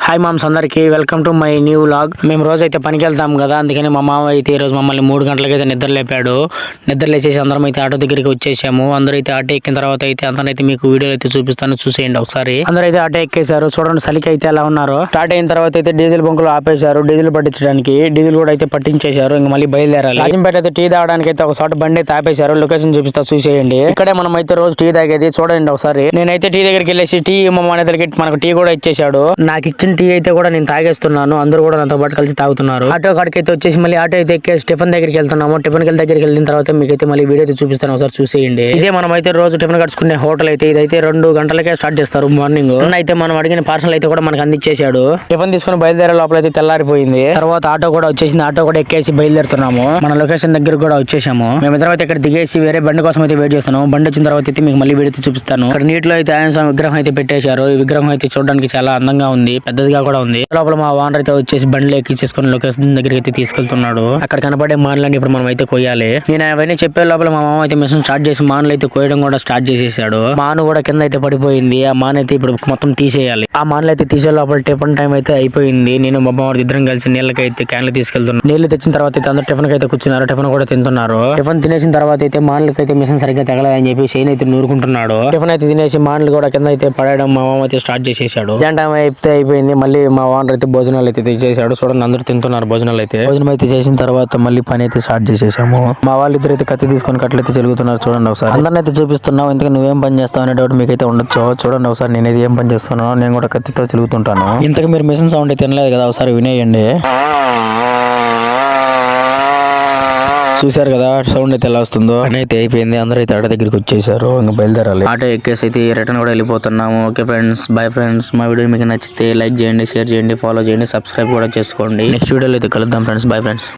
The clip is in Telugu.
హాయ్ మామ్స్ అందరికి welcome to my new vlog. మేము రోజు అయితే పనికి వెళ్తాం కదా, అందుకని మా మామ అయితే ఈ రోజు మమ్మల్ని 3 గంటలకి అయితే నిద్ర లేపాడు. నిద్ర లేచేసి అందరం అయితే ఆటో దగ్గరికి వచ్చేసాము. అందరూ అయితే ఆటో ఎక్కిన తర్వాత అయితే అందరైతే మీకు వీడియో అయితే చూపిస్తాను, చూసేయండి ఒకసారి. అందరూ అయితే ఆటో ఎక్కేశారు. చూడండి చలికి అయితే ఎలా ఉన్నారు. స్టార్ట్ అయిన తర్వాత అయితే డీజిల్ బంకులు ఆపేశారు డీజిల్ పట్టించడానికి. డీజిల్ కూడా అయితే పట్టించేశారు. ఇంకా మళ్ళీ బయలుదేరాలి. రాజంపేట అయితే టీ తాగడానికి అయితే ఒక చోట బండి అయితే ఆపేశారు. లొకేషన్ చూపిస్తా, చూసేయండి. ఇక్కడే మనం అయితే రోజు టీ తాగేది, చూడండి ఒకసారి. నేనైతే టీ దగ్గరికి వెళ్ళేసి టీ మా మనకి మనకు టీ కూడా ఇచ్చేసాడు. నాకు ఇచ్చిన టీ అయితే కూడా నేను తాగేస్తున్నాను. అందరూ కూడా నాతో పాటు కలిసి తాగుతున్నారు. ఆటో కాడికి అయితే వచ్చేసి మళ్ళీ ఆటో అయితే ఎక్కేసి టిఫిన్ దగ్గరికి వెళ్తున్నాము. టిఫిన్ దగ్గరికి వెళ్ళిన తర్వాత మీకైతే మళ్ళీ వీడియో అయితే చూపిస్తాను, ఒకసారి చూసేయండి. ఇదే మనం అయితే రోజు టిఫిన్ కట్టుకునే హోటల్ అయితే ఇదైతే 2 గంటలకే స్టార్ట్ చేస్తారు మార్నింగ్. అయితే మనం అడిగిన పార్సల్ అయితే కూడా మనకు అందించేశాడు. టిఫిన్ తీసుకుని బయలుదేరే లోపల అయితే తెల్లారిపోయింది. తర్వాత ఆటో కూడా వచ్చేసింది. ఆటో కూడా ఎక్కేసి బయలుదేరుతున్నాము. మన లొకేషన్ దగ్గర కూడా వచ్చేసాము. మేమిద్దరం అయితే ఇక్కడ దిగేసి వేరే బండి కోసం అయితే వెయిట్ చేస్తున్నాము. బండి వచ్చిన తర్వాత అయితే మీకు మళ్ళీ వీడియో చూపిస్తాను. ఇక్కడ నీటిలో అయితే ఆయన స్వామి విగ్రహం అయితే పెట్టేశారు. ఈ విగ్రహం అయితే చూడడానికి చాలా అందంగా ఉంది, పెద్దదిగా కూడా ఉంది. లోపల మా ఓనర్ అయితే వచ్చేసి బండ్లు ఎక్కించేసుకుని లొకేషన్ దగ్గరికి అయితే తీసుకెళ్తున్నాడు. అక్కడ కనపడే మాన్లని ఇప్పుడు మనం అయితే కొయ్యాలి. నేను అవన్నీ చెప్పే లోపల మా మామ అయితే మిషన్ స్టార్ట్ చేసి మాన్లు అయితే కోయడం కూడా స్టార్ట్ చేసేసాడు. మాను కూడా కింద అయితే పడిపోయింది. ఆ మాన్ అయితే ఇప్పుడు మొత్తం తీసేయాలి. ఆ మాన్లు అయితే తీసే లోపల టిఫిన్ టైం అయితే అయిపోయింది. నేను మా బావ ఇద్దరం కలిసి నీళ్ళకి అయితే క్యాన్లు తీసుకెళ్తున్నాను. నీళ్లు తెచ్చిన తర్వాత అయితే అందరూ టిఫిన్ అయితే కూర్చున్నారు. టిఫిన్ కూడా తింటున్నారు. టిఫిన్ తినేసిన తర్వాత అయితే మాన్లకి అయితే మిషన్ సరిగ్గా తగలని చెప్పి షైన్ అయితే నూరుకుంటున్నాడు. టిఫిన్ అయితే తినేసి మాన్లు కూడా కింద అయితే పడడం మా మామ అయితే స్టార్ట్ చేసేసాడు. టైం అయితే అయిపోయింది. మళ్ళీ మా ఓనర్ అయితే భోజనాలు అయితే చేశాడు. చూడండి అందరూ తింటున్నారు భోజనాలు అయితే. భోజనం అయితే చేసిన తర్వాత మళ్ళీ పని అయితే స్టార్ట్ చేసేసాము. మా వాళ్ళు ఇద్దరు అయితే కత్తి తీసుకొని కట్లయితే చెలుగుతున్నారు. చూడండి ఒకసారి. అందరిని అయితే చూపిస్తున్నావు. ఇంతకు నువ్వేం పని చేస్తావు అనే డౌట్ మీకైతే ఉండొచ్చు. చూడండి ఒకసారి నేనేది ఏం పని చేస్తున్నాను. నేను కూడా కత్తితో చెలుగుతుంటాను. ఇంతకు మీరు మిషన్ సౌండ్ అయితే తినలేదు కదా, ఒకసారి వినేయండి. చూసారు కదా సౌండ్ అయితే ఎలా వస్తుందో. పని అయితే అయిపోయింది. అందరూ అయితే ఆటో దగ్గరికి వచ్చేసారు. ఇంకా బయలుదేరాలి. ఆటో ఎక్కేసి అయితే రిటర్న్ కూడా వెళ్ళిపోతున్నాము. Okay friends, bye friends. మా వీడియో మీకు నచ్చితే లైక్ చేయండి, షేర్ చేయండి, ఫాలో చేయండి, సబ్స్క్రైబ్ కూడా చేసుకోండి. నెక్స్ట్ వీడియోలో అయితే కలుద్దాం ఫ్రెండ్స్. Bye friends.